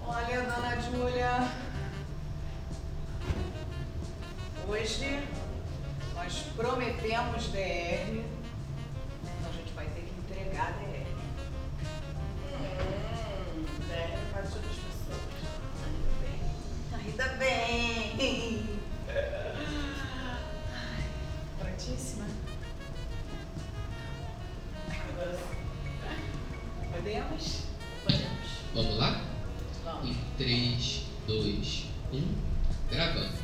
Olha, dona Júlia, hoje nós prometemos DR, então a gente vai ter que entregar DR. DR não faz todas as pessoas. Ainda bem. Prontíssima? Agora sim. Podemos? Podemos. Vamos lá? Vamos. Em 3, 2, 1, gravando.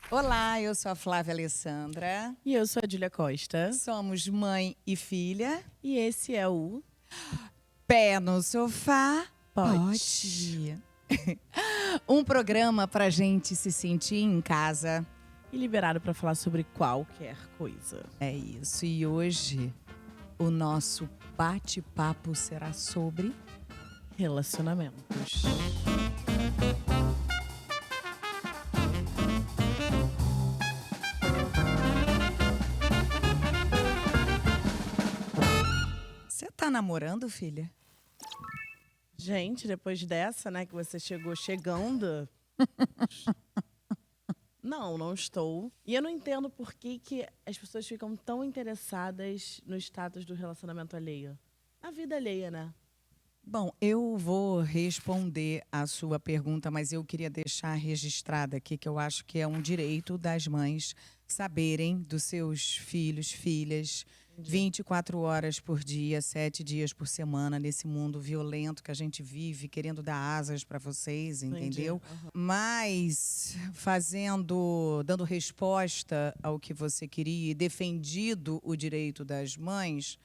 Olá, eu sou a Flávia Alessandra. E eu sou a Júlia Costa. Somos mãe e filha. E esse é o Pé no Sofá. Pode. Um programa pra gente se sentir em casa. E liberado para falar sobre qualquer coisa. É isso. E hoje o nosso bate-papo será sobre Relacionamentos. Você tá namorando, filha? Gente, depois dessa, né, que você chegou chegando... Não estou. E eu não entendo por que as pessoas ficam tão interessadas no status do relacionamento alheio. Na vida alheia, né? Bom, eu vou responder a sua pergunta, mas eu queria deixar registrado aqui que eu acho que é um direito das mães saberem dos seus filhos, filhas, 24 horas por dia, 7 dias por semana, nesse mundo violento que a gente vive, querendo dar asas para vocês, entendeu? Uhum. Mas dando resposta ao que você queria e defendido o direito das mães,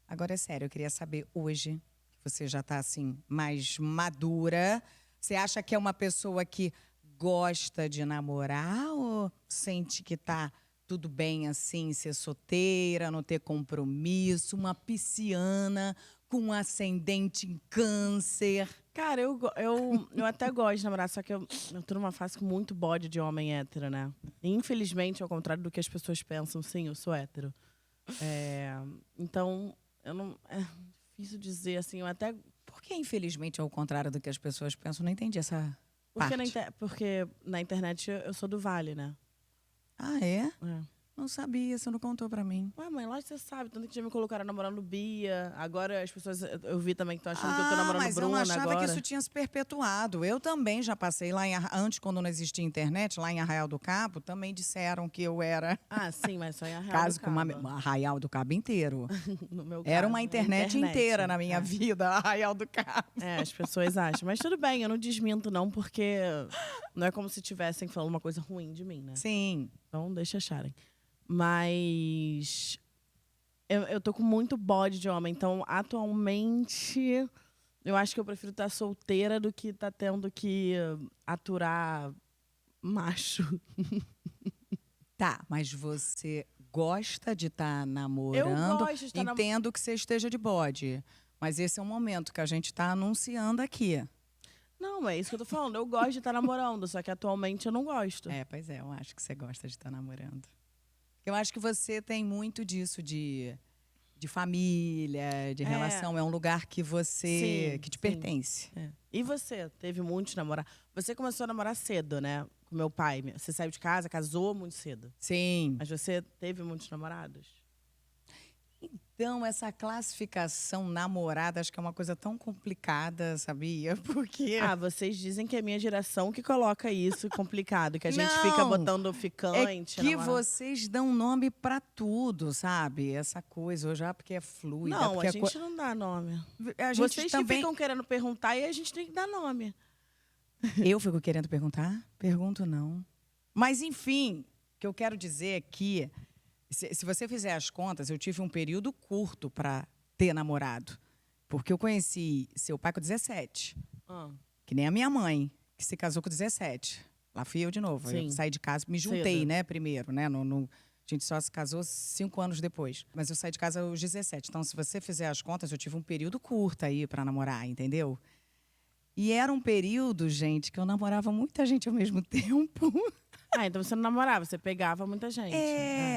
agora é sério, eu queria saber hoje, que você já está assim, mais madura, você acha que é uma pessoa que gosta de namorar ou sente que está tudo bem assim, ser solteira, não ter compromisso, uma pisciana com um ascendente em câncer? Cara, eu até gosto de namorar, só que eu tô numa fase com muito bode de homem hétero, né? Infelizmente, ao contrário do que as pessoas pensam, sim, eu sou hétero. Então, eu não... É difícil dizer, assim, eu até... Por que, infelizmente, ao contrário do que as pessoas pensam? Não entendi essa parte. Porque na internet eu sou do Vale, né? Ah, é? É. Não sabia, você não contou pra mim. Ué, mãe, lógico que você sabe. Tanto que já me colocaram namorando Bia. Agora as pessoas... Eu vi também que estão achando que eu tô namorando mas Bruna eu não achava agora. que isso tinha se perpetuado. Eu também já passei lá antes, quando não existia internet, lá em Arraial do Cabo, também disseram que eu era... Ah, sim, mas só em Arraial Caso do com Cabo. Arraial do Cabo inteiro. No meu Era caso, uma é internet inteira na minha é. vida, Arraial do Cabo. É, as pessoas acham. Mas tudo bem, eu não desminto não, porque não é como se estivessem falando uma coisa ruim de mim, né? Sim. Então, deixa acharem. Mas eu tô com muito bode de homem. Então, atualmente, eu acho que eu prefiro estar solteira do que estar tendo que aturar macho. Tá, mas você gosta de estar namorando? Eu gosto de estar Entendo que você esteja de bode. Mas esse é um momento que a gente está anunciando aqui. Não, é isso que eu tô falando. Eu gosto de estar namorando, só que atualmente eu não gosto. Pois é, eu acho que você gosta de estar namorando. Eu acho que você tem muito disso de família, de relação. É um lugar que que te pertence. É. E você? Teve muitos namorados? Você começou a namorar cedo, né? Com meu pai. Você saiu de casa, casou muito cedo. Sim. Mas você teve muitos namorados? Então, essa classificação namorada, acho que é uma coisa tão complicada, sabia? Porque... vocês dizem que é a minha geração que coloca isso complicado, que a gente fica Não, botando ficante. É que namorado. vocês dão nome pra tudo, sabe? Essa coisa, hoje, porque é fluida. Não, porque a gente não dá nome. A gente Vocês também... que ficam querendo perguntar e a gente tem que dar nome. Eu fico querendo perguntar? Pergunto não. Mas, enfim, o que eu quero dizer é que, se você fizer as contas, eu tive um período curto para ter namorado. Porque eu conheci seu pai com 17. Que nem a minha mãe, que se casou com 17. Lá fui eu de novo. Sim. Eu saí de casa, me juntei, né, primeiro, né? A gente só se casou 5 anos depois. Mas eu saí de casa aos 17. Então, se você fizer as contas, eu tive um período curto aí para namorar, entendeu? E era um período, gente, que eu namorava muita gente ao mesmo tempo. Ah, então você não namorava, você pegava muita gente.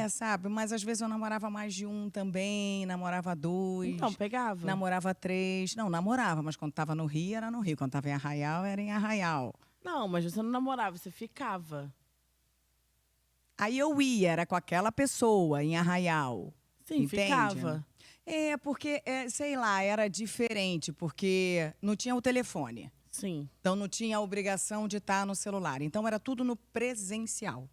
Sabe? Mas às vezes eu namorava mais de um também, namorava dois. Então, pegava. Namorava três. Não, namorava, mas quando tava no Rio, era no Rio. Quando tava em Arraial, era em Arraial. Não, mas você não namorava, você ficava. Aí eu ia, era com aquela pessoa em Arraial. Sim, Entende? ficava. Porque, sei lá, era diferente, porque não tinha o telefone. Sim. Então não tinha a obrigação de estar no celular. Então era tudo no presencial.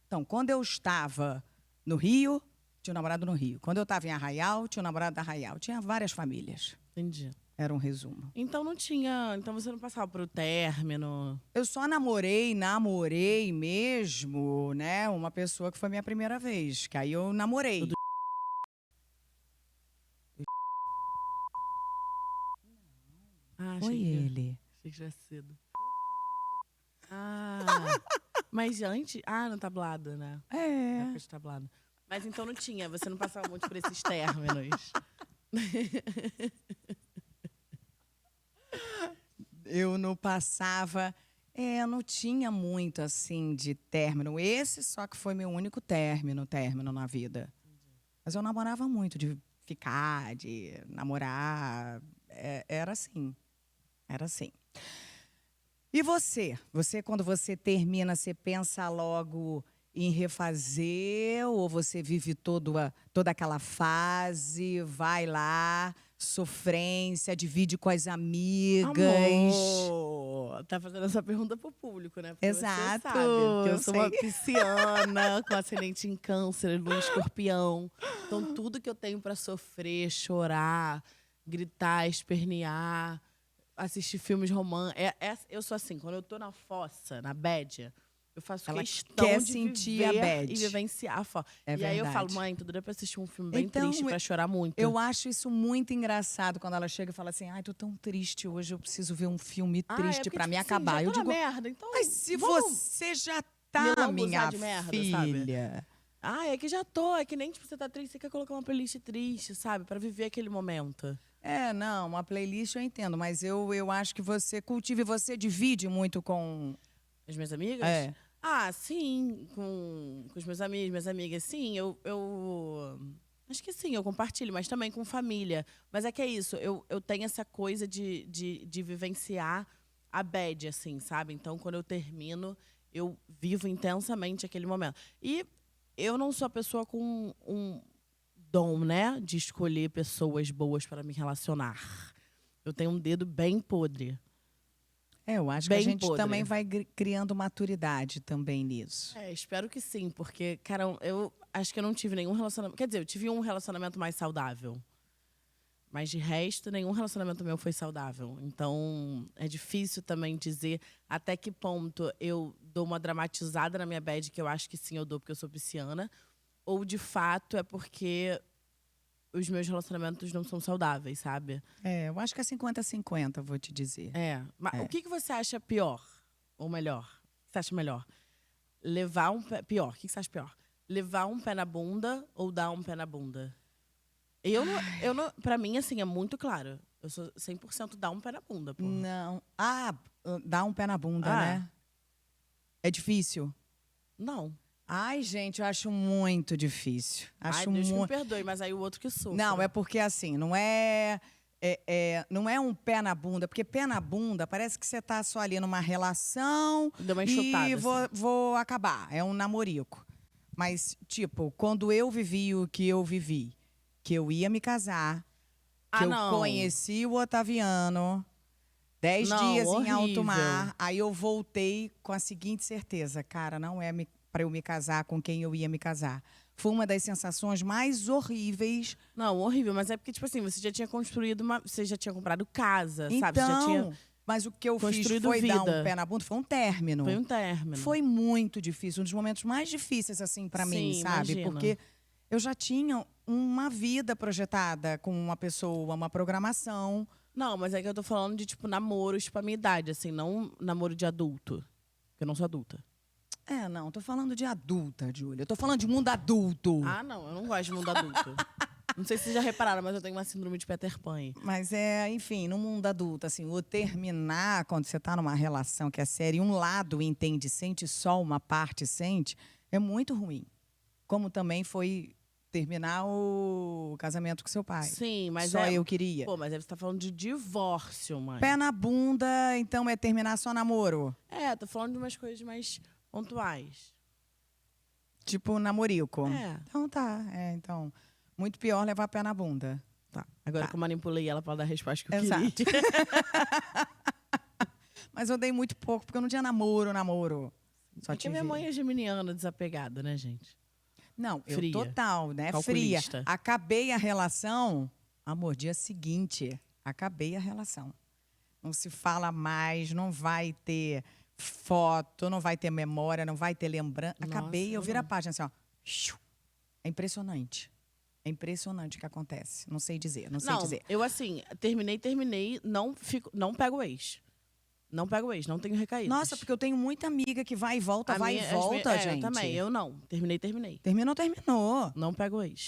Então, quando eu estava no Rio, tinha um namorado no Rio. Quando eu estava em Arraial, tinha um namorado da Arraial. Tinha várias famílias. Entendi. Era um resumo. Então não tinha. Então você não passava pro término. Eu só namorei mesmo, né? Uma pessoa que foi minha primeira vez. Que aí eu namorei. Ah, Foi achei que- ele. Achei que tivesse sido. Ah. Mas antes. Ah, no tablado, né? Época de tablado. Mas então não tinha, você não passava muito por esses términos. Eu não passava. Não tinha muito assim de término. Esse só que foi meu único término na vida. Mas eu namorava muito, de ficar, de namorar. Era assim. Era assim. E você? Você, quando você termina, você pensa logo em refazer? Ou você vive toda aquela fase, vai lá, sofrência, divide com as amigas? Amor, tá fazendo essa pergunta pro público, né? Porque Exato, você sabe que eu sou uma sei. pisciana, com ascendente em câncer, lua em escorpião. Então, tudo que eu tenho pra sofrer, chorar, gritar, espernear, assistir filmes românticos. Eu sou assim, quando eu tô na fossa, na bad, eu faço Ela questão quer de sentir a viver bad. e vivenciar a fossa. É e aí eu falo, verdade. mãe, tudo dá pra assistir um filme bem Então, triste, pra chorar muito. Eu acho isso muito engraçado quando ela chega e fala assim: ai, tô tão triste hoje, eu preciso ver um filme triste porque, pra me tipo assim, acabar. já Eu tô na digo, merda, então mas se vamos você já me tá, lambuzar minha de merda, sabe? filha. Ah, é que já tô. É que nem, tipo, você tá triste, você quer colocar uma playlist triste, sabe? Pra viver aquele momento. Não, uma playlist eu entendo, mas eu acho que você cultiva e você divide muito com. As minhas amigas? É. Ah, sim. Com os meus amigos, minhas amigas, sim. Acho que sim, eu compartilho, mas também com família. Mas é que é isso, eu tenho essa coisa de vivenciar a bad, assim, sabe? Então, quando eu termino, eu vivo intensamente aquele momento. E eu não sou a pessoa com um dom, né? De escolher pessoas boas para me relacionar. Eu tenho um dedo bem podre. Eu acho que a Bem gente podre. também vai criando maturidade também nisso. Espero que sim, porque, cara, eu acho que eu não tive nenhum relacionamento. Quer dizer, eu tive um relacionamento mais saudável. Mas de resto, nenhum relacionamento meu foi saudável. Então, é difícil também dizer até que ponto eu dou uma dramatizada na minha bad, que eu acho que sim, eu dou porque eu sou pisciana. Ou, de fato, é porque os meus relacionamentos não são saudáveis, sabe? Eu acho que é 50-50, vou te dizer. Mas o que você acha pior? Ou melhor? O que você acha melhor? Levar um pé... Pior. O que você acha pior? Levar um pé na bunda ou dar um pé na bunda? Pra mim, assim, é muito claro. Eu sou 100% dar um pé na bunda, porra. Não. Dá um pé na bunda, Ah. né? É difícil? Não. Ai, gente, eu acho muito difícil. Acho Deus que me muito. perdoe, mas aí o outro que sofre. Não, é porque assim, não é um pé na bunda, porque pé na bunda parece que você tá só ali numa relação Deu uma e enxotada, vou acabar. É um namorico. Mas, tipo, quando eu vivi o que eu vivi, que eu ia me casar, que eu não. conheci o Otaviano, 10 Não, dias em alto horrível. mar, aí eu voltei com a seguinte certeza: cara, não é para eu me casar com quem eu ia me casar. Foi uma das sensações mais horríveis. Não, horrível. Mas é porque, tipo assim, você já tinha construído uma... Você já tinha comprado casa, Então, sabe? Você já tinha mas o que eu fiz construído foi dar um vida. pé na bunda, foi um término. Foi um término. Foi muito difícil, um dos momentos mais difíceis, assim, para mim, Sim, sabe? imagino. Porque eu já tinha uma vida projetada com uma pessoa, uma programação. Não, mas é que eu tô falando de, tipo, namoros pra minha idade, assim, não namoro de adulto. Porque eu não sou adulta. Não, tô falando de adulta, Júlia. Eu tô falando de mundo adulto. Ah, não, eu não gosto de mundo adulto. Não sei se vocês já repararam, mas eu tenho uma síndrome de Peter Pan. Mas enfim, no mundo adulto, assim, o terminar, quando você está numa relação que é séria, e um lado entende, sente só uma parte sente, é muito ruim. Como também foi terminar o casamento com seu pai. Sim, mas só eu queria. Pô, mas aí você tá falando de divórcio, mãe. Pé na bunda, então é terminar só namoro. Tô falando de umas coisas mais pontuais. Tipo namorico. É. Então tá, então. Muito pior levar pé na bunda. Tá. Agora que eu manipulei ela pra dar a resposta que eu Exato. queria. Mas eu dei muito pouco, porque eu não tinha namoro. Só Porque minha mãe é geminiana, desapegada, né, gente? Não, Fria. eu total, né? Calculista. Fria. Acabei a relação, amor, dia seguinte, acabei a relação. Não se fala mais, não vai ter foto, não vai ter memória, não vai ter lembrança. Acabei, eu viro a página assim, ó. É impressionante. É impressionante o que acontece. Não sei dizer, não sei dizer. Eu assim, terminei, não pego o ex. Não pego o ex, não tenho recaídas. Nossa, porque eu tenho muita amiga que vai e volta, gente. Eu também, eu não. Terminei. Terminou. Não pego o ex.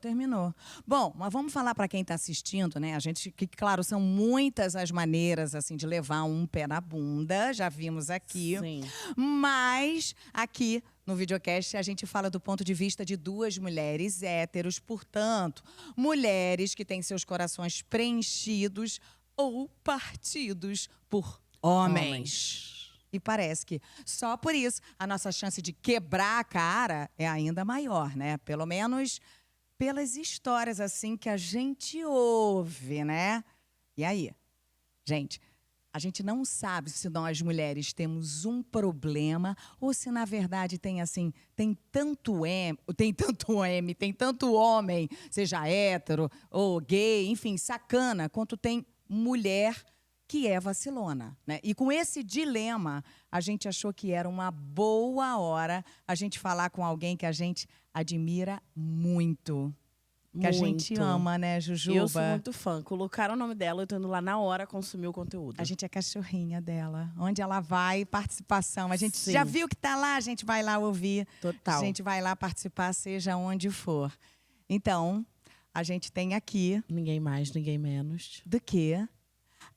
Terminou. Bom, mas vamos falar para quem está assistindo, né? A gente, que claro, são muitas as maneiras, assim, de levar um pé na bunda, já vimos aqui. Sim. Mas aqui no videocast a gente fala do ponto de vista de duas mulheres héteros, portanto, mulheres que têm seus corações preenchidos ou partidos por homens. E parece que só por isso a nossa chance de quebrar a cara é ainda maior, né? Pelo menos pelas histórias assim que a gente ouve, né? E aí, gente, a gente não sabe se nós mulheres temos um problema ou se na verdade tem assim, tem tanto homem, seja hétero ou gay, enfim, sacana, quanto tem mulher que é vacilona, né? E com esse dilema, a gente achou que era uma boa hora a gente falar com alguém que a gente admira muito. Que a gente ama, né, Jujuba? Eu sou muito fã. Colocaram o nome dela, eu tô indo lá na hora consumir o conteúdo. A gente é cachorrinha dela. Onde ela vai, participação. A gente Sim. já viu que tá lá, a gente vai lá ouvir. Total. A gente vai lá participar, seja onde for. Então, a gente tem aqui... Ninguém mais, ninguém menos. Do que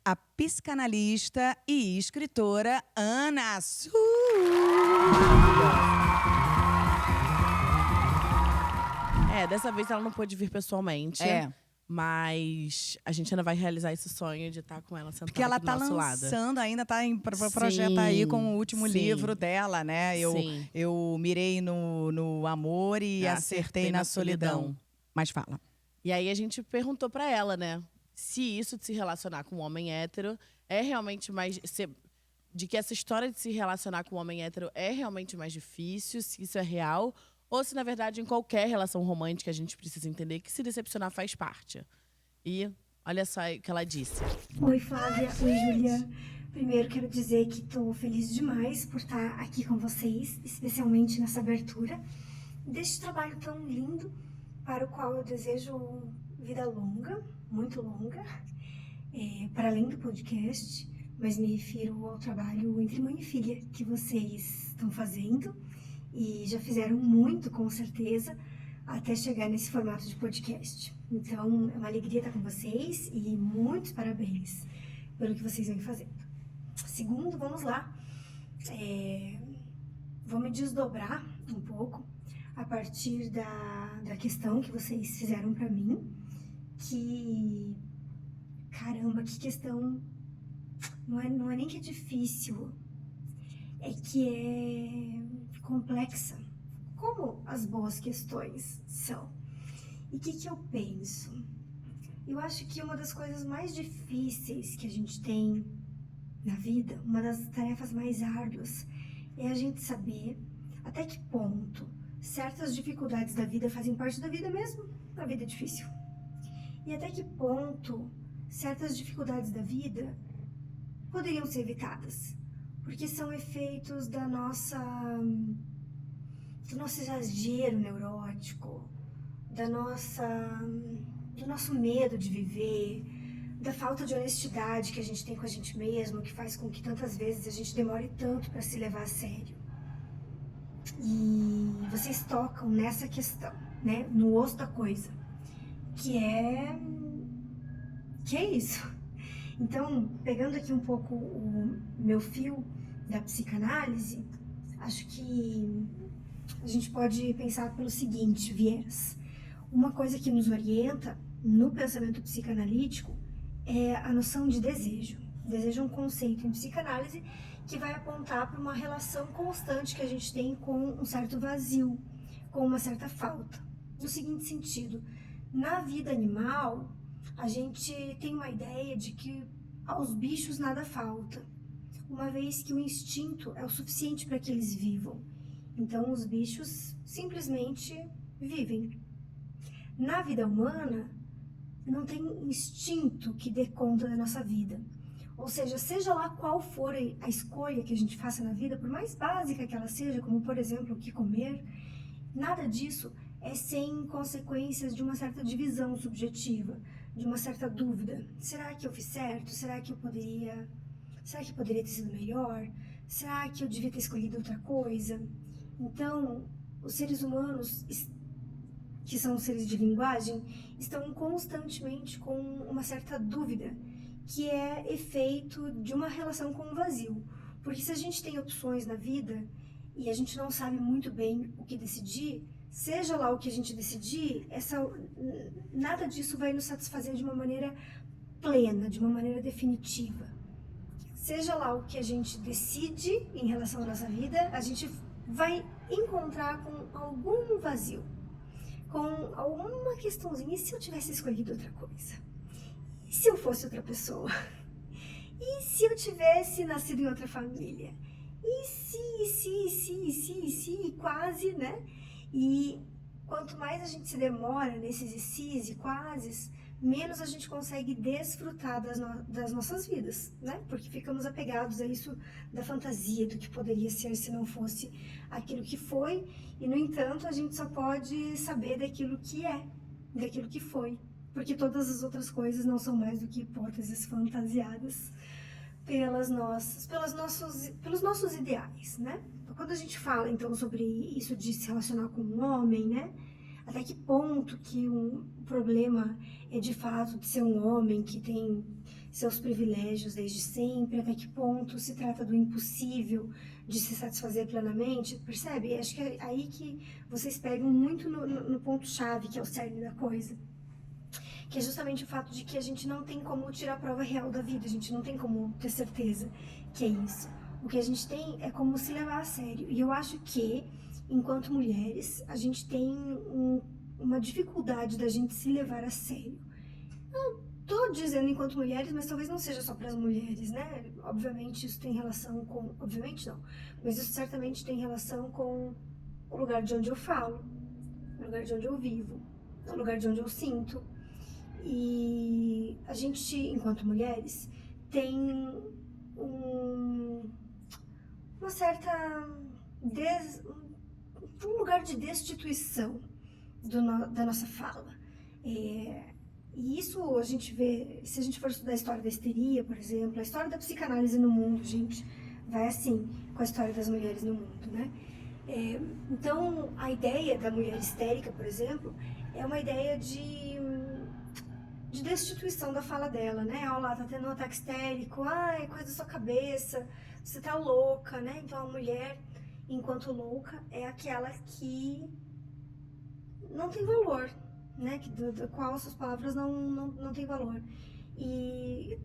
a psicanalista e escritora Ana Su. Dessa vez ela não pôde vir pessoalmente. Mas a gente ainda vai realizar esse sonho de estar com ela sentada porque ela aqui do nosso lado. Lançando, ainda tá em projeto aí com o último livro dela, né? Eu mirei no amor e acertei na solidão. Mas fala. E aí a gente perguntou pra ela, né? Se isso de se relacionar com um homem hétero é realmente mais... de que essa história de se relacionar com um homem hétero é realmente mais difícil, se isso é real, ou se, na verdade, em qualquer relação romântica a gente precisa entender que se decepcionar faz parte. E olha só o que ela disse. Oi, Flávia. Oi, Júlia. Primeiro, quero dizer que estou feliz demais por estar aqui com vocês, especialmente nessa abertura deste trabalho tão lindo, para o qual eu desejo vida longa, muito longa, para além do podcast, mas me refiro ao trabalho entre mãe e filha que vocês estão fazendo e já fizeram muito, com certeza, até chegar nesse formato de podcast. Então, é uma alegria estar com vocês e muitos parabéns pelo que vocês vêm fazendo. Segundo, vamos lá, vou me desdobrar um pouco a partir da questão que vocês fizeram para mim, que, caramba, que questão, não é nem que é difícil, é que é complexa, como as boas questões são. E o que eu penso? Eu acho que uma das coisas mais difíceis que a gente tem na vida, uma das tarefas mais árduas, é a gente saber até que ponto certas dificuldades da vida fazem parte da vida mesmo, a vida é difícil. E até que ponto certas dificuldades da vida poderiam ser evitadas, porque são efeitos do nosso exagero neurótico, do nosso medo de viver, da falta de honestidade que a gente tem com a gente mesmo, que faz com que tantas vezes a gente demore tanto para se levar a sério. E vocês tocam nessa questão, né, no osso da coisa, que é isso. Então, pegando aqui um pouco o meu fio da psicanálise, acho que a gente pode pensar pelo seguinte viés. Uma coisa que nos orienta no pensamento psicanalítico é a noção de desejo. Desejo é um conceito em psicanálise que vai apontar para uma relação constante que a gente tem com um certo vazio, com uma certa falta. No seguinte sentido, na vida animal, a gente tem uma ideia de que aos bichos nada falta, uma vez que o instinto é o suficiente para que eles vivam. Então, os bichos simplesmente vivem. Na vida humana, não tem instinto que dê conta da nossa vida. Ou seja lá qual for a escolha que a gente faça na vida, por mais básica que ela seja, como, por exemplo, o que comer, nada disso é sem consequências de uma certa divisão subjetiva, de uma certa dúvida. Será que eu fiz certo? Será que poderia ter sido melhor? Será que eu devia ter escolhido outra coisa? Então, os seres humanos, que são seres de linguagem, estão constantemente com uma certa dúvida, que é efeito de uma relação com o vazio. Porque se a gente tem opções na vida e a gente não sabe muito bem o que decidir, seja lá o que a gente decidir, nada disso vai nos satisfazer de uma maneira plena, de uma maneira definitiva. Seja lá o que a gente decide em relação à nossa vida, a gente vai encontrar com algum vazio, com alguma questãozinha. E se eu tivesse escolhido outra coisa? E se eu fosse outra pessoa? E se eu tivesse nascido em outra família? E se, quase, né? E quanto mais a gente se demora nesses e quases, menos a gente consegue desfrutar das nossas vidas, né? Porque ficamos apegados a isso da fantasia, do que poderia ser se não fosse aquilo que foi. E, no entanto, a gente só pode saber daquilo que é, daquilo que foi. Porque todas as outras coisas não são mais do que hipóteses fantasiadas pelos nossos ideais, né? Então, quando a gente fala, então, sobre isso de se relacionar com um homem, né? Até que ponto que um problema é, de fato, de ser um homem que tem seus privilégios desde sempre, até que ponto se trata do impossível de se satisfazer plenamente, percebe? Acho que é aí que vocês pegam muito no ponto-chave, que é o cerne da coisa. Que é justamente o fato de que a gente não tem como tirar a prova real da vida, a gente não tem como ter certeza que é isso. O que a gente tem é como se levar a sério. E eu acho que, enquanto mulheres, a gente tem uma dificuldade da gente se levar a sério. Não tô dizendo enquanto mulheres, mas talvez não seja só para as mulheres, né? Obviamente isso tem relação com... Obviamente não. Mas isso certamente tem relação com o lugar de onde eu falo, o lugar de onde eu vivo, o lugar de onde eu sinto. E a gente, enquanto mulheres, tem uma certa... um lugar de destituição da nossa fala. E isso a gente vê, se a gente for estudar a história da histeria, por exemplo, a história da psicanálise no mundo, gente, vai assim com a história das mulheres no mundo, né? Então, a ideia da mulher histérica, por exemplo, é uma ideia de destituição da fala dela, né? Olha lá, tá tendo um ataque histérico, é coisa da sua cabeça, você tá louca, né? Então, a mulher, enquanto louca, é aquela que não tem valor, né? Da qual suas palavras não tem valor. E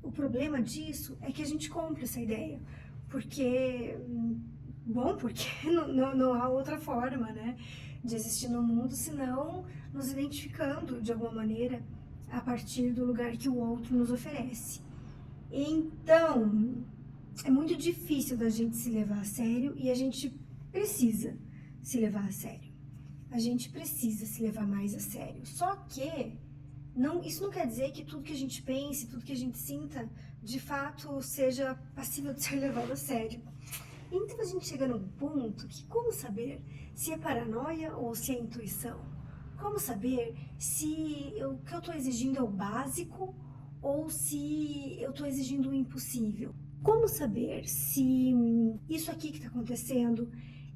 o problema disso é que a gente compra essa ideia, porque não há outra forma, né, de existir no mundo, senão nos identificando de alguma maneira a partir do lugar que o outro nos oferece. Então, é muito difícil da gente se levar a sério e a gente precisa se levar a sério. A gente precisa se levar mais a sério. Só que isso não quer dizer que tudo que a gente pense, tudo que a gente sinta, de fato, seja passível de ser levado a sério. Então a gente chega num ponto que como saber se é paranoia ou se é intuição? Como saber se o que eu estou exigindo é o básico ou se eu estou exigindo o impossível? Como saber se isso aqui que está acontecendo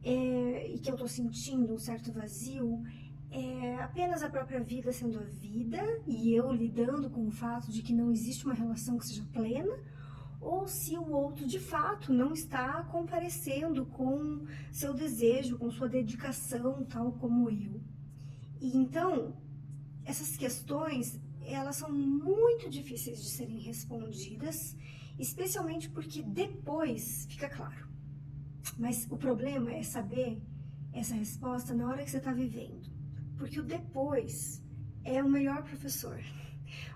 e que eu estou sentindo um certo vazio É apenas a própria vida sendo a vida e eu lidando com o fato de que não existe uma relação que seja plena, ou se o outro de fato não está comparecendo com seu desejo, com sua dedicação, tal como eu. E então, essas questões, elas são muito difíceis de serem respondidas, especialmente porque depois fica claro. Mas o problema é saber essa resposta na hora que você está vivendo, porque o depois é o melhor professor.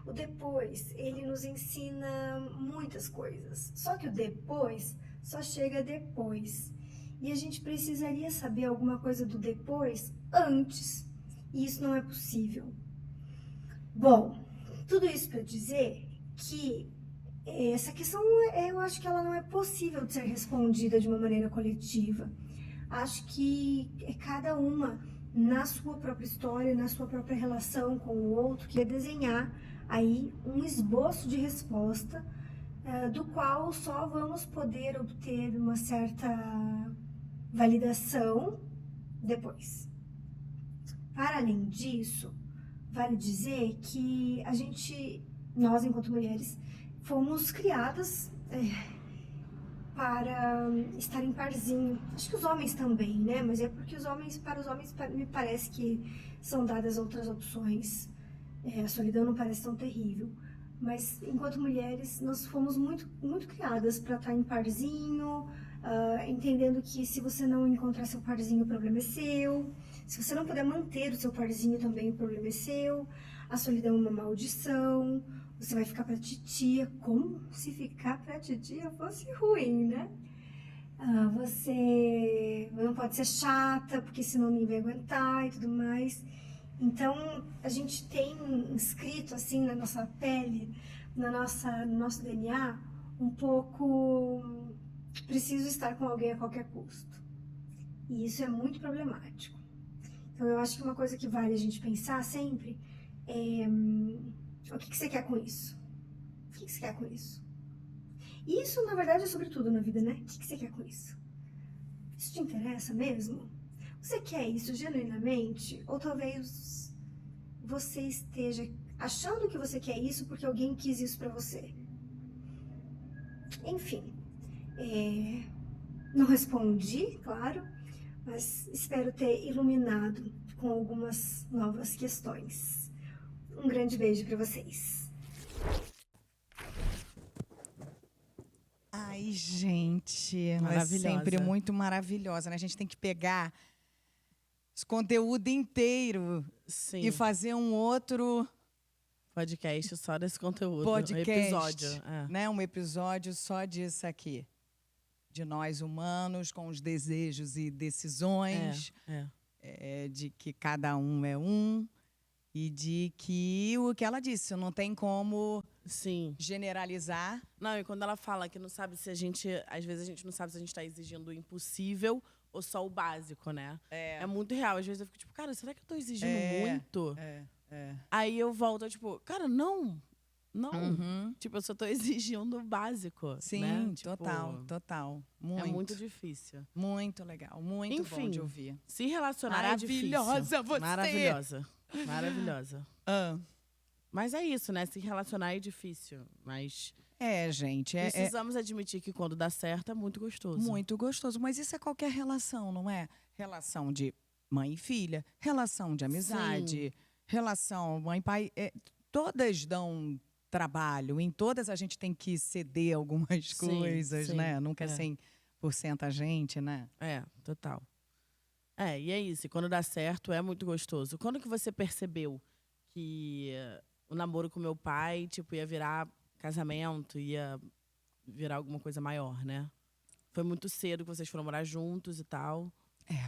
O depois, ele nos ensina muitas coisas. Só que o depois só chega depois. E a gente precisaria saber alguma coisa do depois antes. E isso não é possível. Bom, tudo isso para dizer que essa questão, eu acho que ela não é possível de ser respondida de uma maneira coletiva. Acho que é cada uma na sua própria história, na sua própria relação com o outro, que é desenhar aí um esboço de resposta, do qual só vamos poder obter uma certa validação depois. Para além disso, vale dizer que nós enquanto mulheres, fomos criadas para estar em parzinho. Acho que os homens também, né? Mas é porque para os homens me parece que são dadas outras opções. A solidão não parece tão terrível. Mas enquanto mulheres, nós fomos muito, muito criadas para estar em parzinho, entendendo que se você não encontrar seu parzinho, o problema é seu. Se você não puder manter o seu parzinho, também o problema é seu. A solidão é uma maldição. Você vai ficar pra titia, como se ficar pra titia fosse ruim, né? Você não pode ser chata, porque senão ninguém vai aguentar e tudo mais. Então, a gente tem inscrito, assim, na nossa pele, no nosso DNA, um pouco preciso estar com alguém a qualquer custo. E isso é muito problemático. Então, eu acho que uma coisa que vale a gente pensar sempre é... O que você quer com isso? O que você quer com isso? Isso, na verdade, é sobre tudo na vida, né? O que você quer com isso? Isso te interessa mesmo? Você quer isso genuinamente? Ou talvez você esteja achando que você quer isso porque alguém quis isso pra você? Enfim, não respondi, claro, mas espero ter iluminado com algumas novas questões. Um grande beijo pra vocês. Ai, gente, ela é Maravilhosa. sempre muito maravilhosa, né? A gente tem que pegar esse conteúdo inteiro Sim. e fazer um outro Podcast só desse conteúdo. podcast, Um episódio. né? Um episódio só disso aqui. De nós humanos, com os desejos e decisões, de que cada um é um. E de que o que ela disse, não tem como Sim. generalizar. Não, e quando ela fala que não sabe se a gente... Às vezes a gente não sabe se a gente tá exigindo o impossível ou só o básico, né? É muito real. Às vezes eu fico tipo, cara, será que eu tô exigindo muito? Aí eu volto, tipo, cara, não. Não. Uhum. Tipo, eu só tô exigindo o básico. Sim, né? Tipo, total. Muito. É muito difícil. Muito legal, muito bom de ouvir. Se relacionar é difícil. Maravilhosa você! Maravilhosa. Mas é isso, né? Se relacionar é difícil. Mas Gente. precisamos admitir que quando dá certo é muito gostoso. Muito gostoso. Mas isso é qualquer relação, não é? Relação de mãe e filha, relação de amizade, relação mãe-pai. Todas dão trabalho. Em todas a gente tem que ceder algumas coisas, né? Nunca é 100% a gente, né? Total. E é isso. E quando dá certo, é muito gostoso. Quando que você percebeu que o namoro com meu pai, tipo, ia virar casamento, ia virar alguma coisa maior, né? Foi muito cedo que vocês foram morar juntos e tal.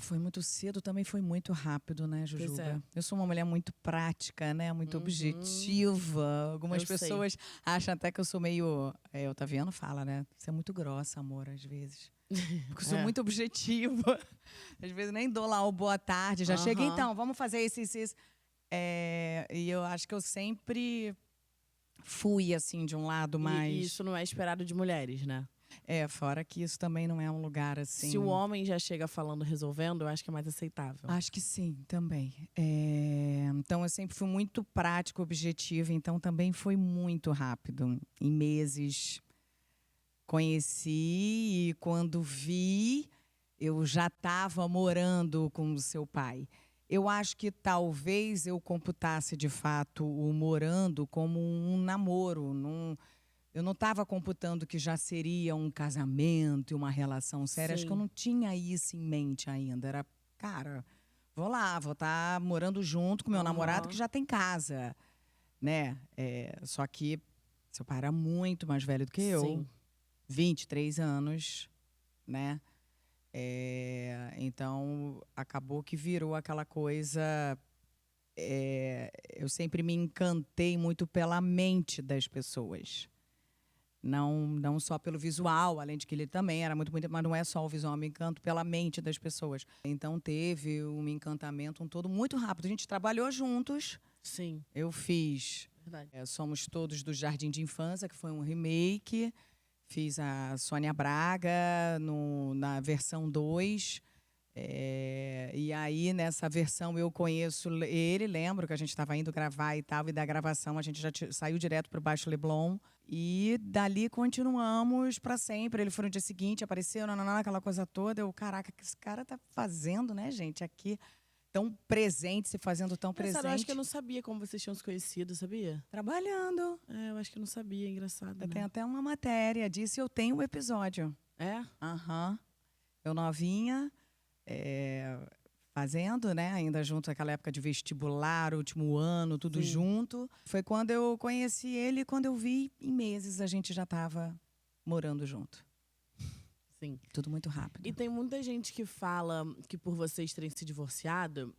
Foi muito cedo, também foi muito rápido, né, Jujuba? Eu sou uma mulher muito prática, né? Muito objetiva. Algumas pessoas acham até que eu sou meio... o Otaviano fala, né? Você é muito grossa, amor, às vezes. Porque eu sou muito objetiva. Às vezes nem dou lá o boa tarde. Já chega, então, vamos fazer isso. E eu acho que eu sempre fui, assim, de um lado mais... E isso não é esperado de mulheres, né? Fora que isso também não é um lugar assim... Se o homem já chega falando, resolvendo, eu acho que é mais aceitável. Acho que sim, também. Então, eu sempre fui muito prático, objetivo, então também foi muito rápido. Em meses, conheci e quando vi, eu já estava morando com o seu pai. Eu acho que talvez eu computasse, de fato, o morando como um namoro. Eu não estava computando que já seria um casamento e uma relação séria. Acho que eu não tinha isso em mente ainda. Era, cara, vou estar morando junto com meu namorado que já tem casa, né? Só que seu pai era muito mais velho do que eu. Sim. 23 anos, né? Então, acabou que virou aquela coisa... eu sempre me encantei muito pela mente das pessoas. Não só pelo visual, além de que ele também era muito, mas não é só o visual, eu me encanto pela mente das pessoas. Então, teve um encantamento todo muito rápido. A gente trabalhou juntos. Sim. Eu fiz... Verdade. Somos Todos do Jardim de Infância, que foi um remake. Fiz a Sônia Braga na versão 2. E aí, nessa versão, eu conheço ele. Lembro que a gente estava indo gravar e tal. E da gravação, a gente já saiu direto para o Baixo Leblon. E dali continuamos para sempre. Ele foi no dia seguinte, apareceu, aquela coisa toda. Eu, caraca, o que esse cara tá fazendo, né, gente? Aqui, tão presente, se fazendo tão presente. Eu acho que eu não sabia como vocês tinham se conhecido, sabia? Trabalhando. Eu acho que eu não sabia, engraçado, né? Tem até uma matéria disso e eu tenho o episódio. É? Aham. Eu novinha, fazendo, né? Ainda junto naquela época de vestibular, último ano, tudo Sim. junto. Foi quando eu conheci ele e quando eu vi, em meses, a gente já estava morando junto. Sim. Tudo muito rápido. E tem muita gente que fala que por vocês terem se divorciado,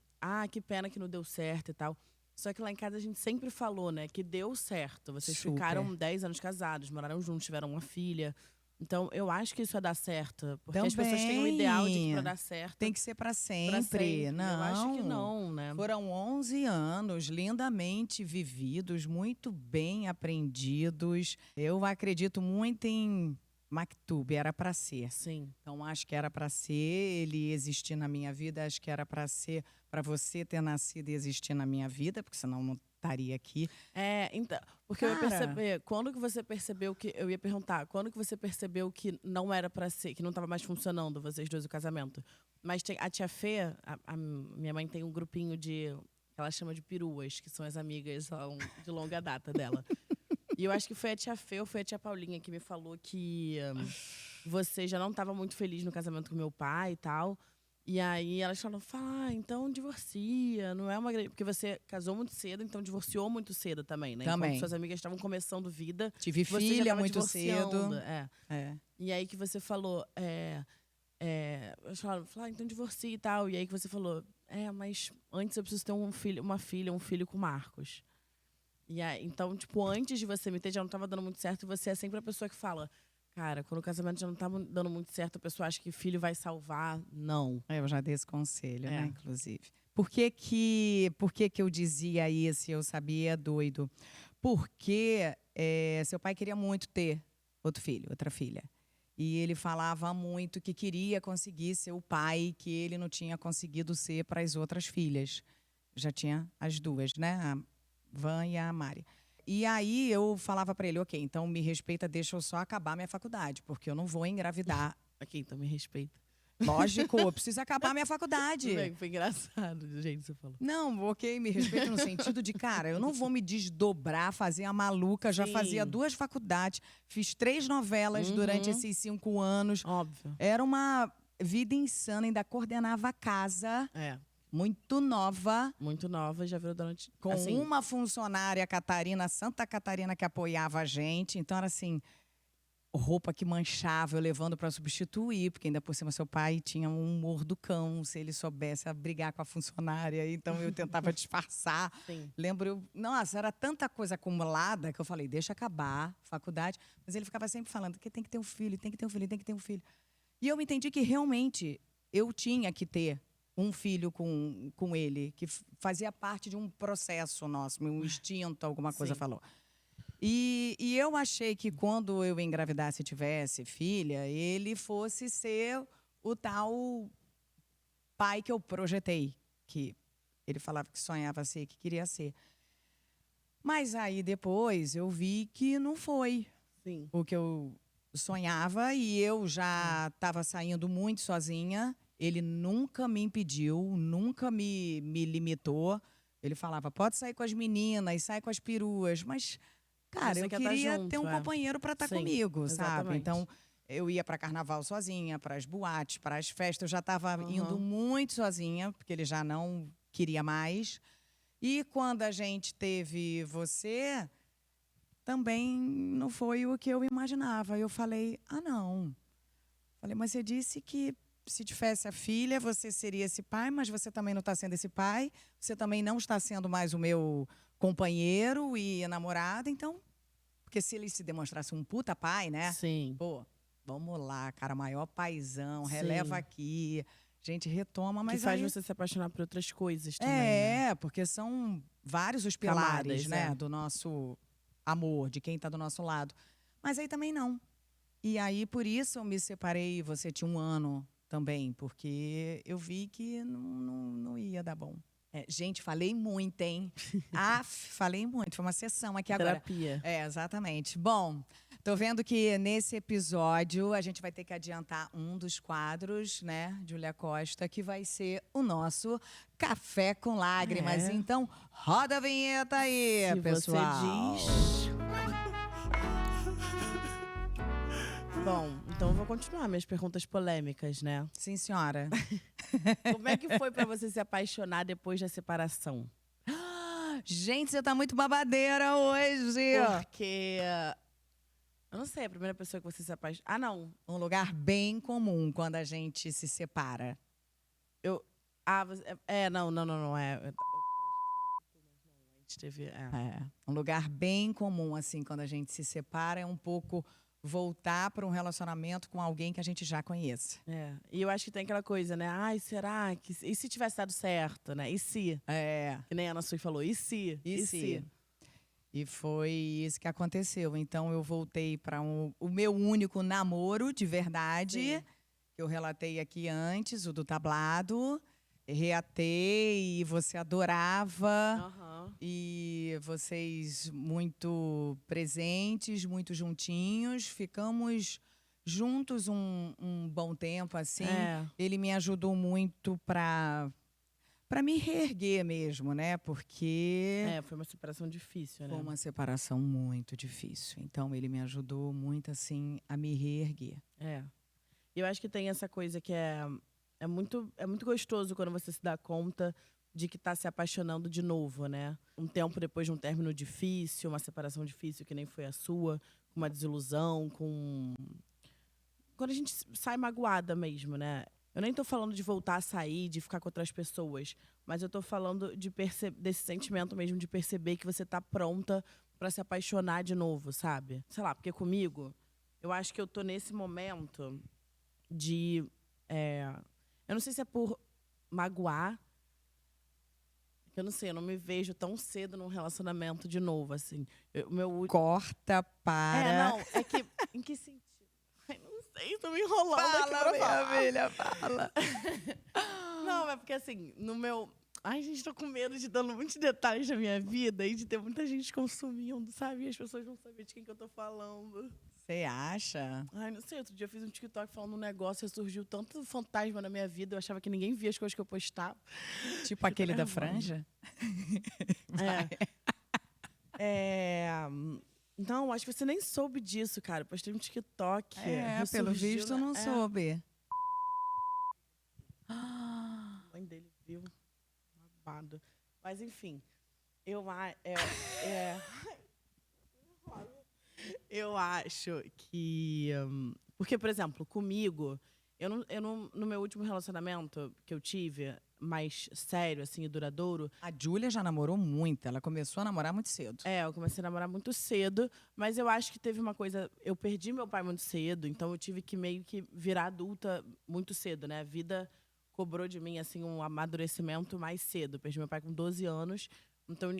que pena que não deu certo e tal. Só que lá em casa a gente sempre falou, né, que deu certo. Vocês Super. ficaram 10 anos casados, moraram juntos, tiveram uma filha. Então, eu acho que isso é dar certo. Porque as pessoas têm um ideal de que pra dar certo... Tem que ser para sempre. pra sempre. Não. Eu acho que não, né? Foram 11 anos lindamente vividos, muito bem aprendidos. Eu acredito muito em Maktub, era para ser. Sim. Então, acho que era para ser ele existir na minha vida. Acho que era para ser, para você ter nascido e existir na minha vida, porque senão não estaria aqui. Então, porque eu ia perceber, quando que você percebeu que, eu ia perguntar, quando que você percebeu que não era pra ser, que não estava mais funcionando vocês dois o casamento? Mas tem a tia Fê, a minha mãe tem um grupinho que ela chama de peruas, que são as amigas de longa data dela. E eu acho que foi a tia Fê ou foi a tia Paulinha que me falou que você já não estava muito feliz no casamento com meu pai e tal. E aí elas falaram, então divorcia, não é uma grande... Porque você casou muito cedo, então divorciou muito cedo também, né? Também. Enquanto suas amigas estavam começando vida, Tive você filha já tava muito cedo. divorciando. E aí que você falou, elas falaram, então divorcia e tal. E aí que você falou, mas antes eu preciso ter uma filha, um filho com o Marcos. E aí, então, tipo, antes de você me ter, já não estava dando muito certo, e você é sempre a pessoa que fala... Cara, quando o casamento já não tá dando muito certo, a pessoa acha que filho vai salvar. Não. Eu já dei esse conselho, né, inclusive. Por que eu dizia isso e eu sabia, doido? Porque seu pai queria muito ter outro filho, outra filha. E ele falava muito que queria conseguir ser o pai que ele não tinha conseguido ser para as outras filhas. Já tinha as duas, né? A Van e a Mari. E aí eu falava para ele, ok, então me respeita, deixa eu só acabar minha faculdade, porque eu não vou engravidar. Ok, então me respeita. Lógico, eu preciso acabar minha faculdade. Tudo bem, foi engraçado do jeito que você falou. Não, ok, me respeita no sentido de, cara, eu não vou me desdobrar, fazer a maluca, já fazia 2 faculdades, fiz 3 novelas durante esses 5 anos. Óbvio. Era uma vida insana, ainda coordenava a casa. Muito nova. Muito nova, já virou durante... Com uma funcionária, Santa Catarina, que apoiava a gente. Então, era assim, roupa que manchava, eu levando para substituir, porque ainda por cima seu pai tinha um humor do cão, se ele soubesse brigar com a funcionária. Então, eu tentava disfarçar. Sim. Lembro, nossa, era tanta coisa acumulada que eu falei, deixa acabar a faculdade. Mas ele ficava sempre falando que tem que ter um filho, tem que ter um filho, tem que ter um filho. E eu entendi que realmente eu tinha que ter um filho com ele, que fazia parte de um processo nosso, um instinto, alguma coisa falou. E eu achei que quando eu engravidasse e tivesse filha, ele fosse ser o tal pai que eu projetei, que ele falava que sonhava ser, que queria ser. Mas aí depois eu vi que não foi Sim. o que eu sonhava e eu já estava saindo muito sozinha. Ele nunca me impediu, nunca me limitou. Ele falava, pode sair com as meninas, sai com as peruas, mas, cara, Você eu quer tá queria junto, ter um companheiro para estar Sim, comigo, sabe? exatamente. Então, eu ia para carnaval sozinha, para as boates, para as festas. Eu já estava indo Uhum. muito sozinha, porque ele já não queria mais. E quando a gente teve você, também não foi o que eu imaginava. Eu falei, não. Falei, mas você disse que se tivesse a filha, você seria esse pai, mas você também não está sendo esse pai. Você também não está sendo mais o meu companheiro e namorado. Então, porque se ele se demonstrasse um puta pai, né? Sim. Pô, vamos lá, cara, maior paizão, Sim. releva aqui. A gente retoma, Que mas faz aí... você se apaixonar por outras coisas também, né? porque são vários os pilares, Camadas, né, do nosso amor, de quem está do nosso lado. Mas aí também não. E aí, por isso, eu me separei, você tinha 1 ano também, porque eu vi que não ia dar bom. Gente, falei muito, hein? Falei muito. Foi uma sessão aqui agora. Terapia. Exatamente. Bom, tô vendo que nesse episódio a gente vai ter que adiantar um dos quadros, né, Júlia Costa, que vai ser o nosso Café com Lágrimas. É. Então, roda a vinheta aí, Se pessoal. você diz... Bom, então eu vou continuar minhas perguntas polêmicas, né? Sim, senhora. Como é que foi pra você se apaixonar depois da separação? Gente, você tá muito babadeira hoje. Porque... Eu não sei, a primeira pessoa que você se apaixonou... Ah, não. Um lugar bem comum quando a gente se separa. Não. A gente teve... Um lugar bem comum, assim, quando a gente se separa, é um pouco voltar para um relacionamento com alguém que a gente já conheça. E eu acho que tem aquela coisa, né? Ai, será que... E se tivesse dado certo, né? E se? Que nem a Ana Sui falou, e se? E se? E foi isso que aconteceu. Então, eu voltei para o meu único namoro de verdade, Sim. que eu relatei aqui antes, o do tablado. Reatei e você adorava. E vocês muito presentes, muito juntinhos. Ficamos juntos um bom tempo, assim. Ele me ajudou muito para me reerguer mesmo, né? Porque... foi uma separação difícil, né? Foi uma separação muito difícil. Então, ele me ajudou muito, assim, a me reerguer. E eu acho que tem essa coisa que é muito gostoso quando você se dá conta de que tá se apaixonando de novo, né? Um tempo depois de um término difícil, uma separação difícil que nem foi a sua, com uma desilusão, quando a gente sai magoada mesmo, né? Eu nem tô falando de voltar a sair, de ficar com outras pessoas, mas eu tô falando desse sentimento mesmo de perceber que você tá pronta pra se apaixonar de novo, sabe? Sei lá, porque comigo, eu acho que eu tô nesse momento de... eu não sei se é por magoar, eu não sei, eu não me vejo tão cedo num relacionamento de novo, assim. Corta para... Não, é que... Em que sentido? Ai, não sei, tô me enrolando aqui pra minha falar. filha, fala. Não, é porque assim, no meu... Ai, gente, tô com medo de dando muitos detalhes da minha vida e de ter muita gente consumindo, sabe? E as pessoas vão saber de quem que eu tô falando. Você acha? Ai, não sei, outro dia eu fiz um TikTok falando um negócio e surgiu tanto fantasma na minha vida, eu achava que ninguém via as coisas que eu postava. Tipo aquele da franja? Não, acho que você nem soube disso, cara. Eu postei um TikTok. Pelo visto, eu não soube. A mãe dele viu. Babado. Mas, enfim. Eu acho que... Porque, por exemplo, comigo... no meu último relacionamento que eu tive, mais sério, assim, e duradouro... A Júlia já namorou muito. Ela começou a namorar muito cedo. Eu comecei a namorar muito cedo. Mas eu acho que teve uma coisa... Eu perdi meu pai muito cedo. Então, eu tive que meio que virar adulta muito cedo, né? A vida cobrou de mim, assim, um amadurecimento mais cedo. Eu perdi meu pai com 12 anos. Então...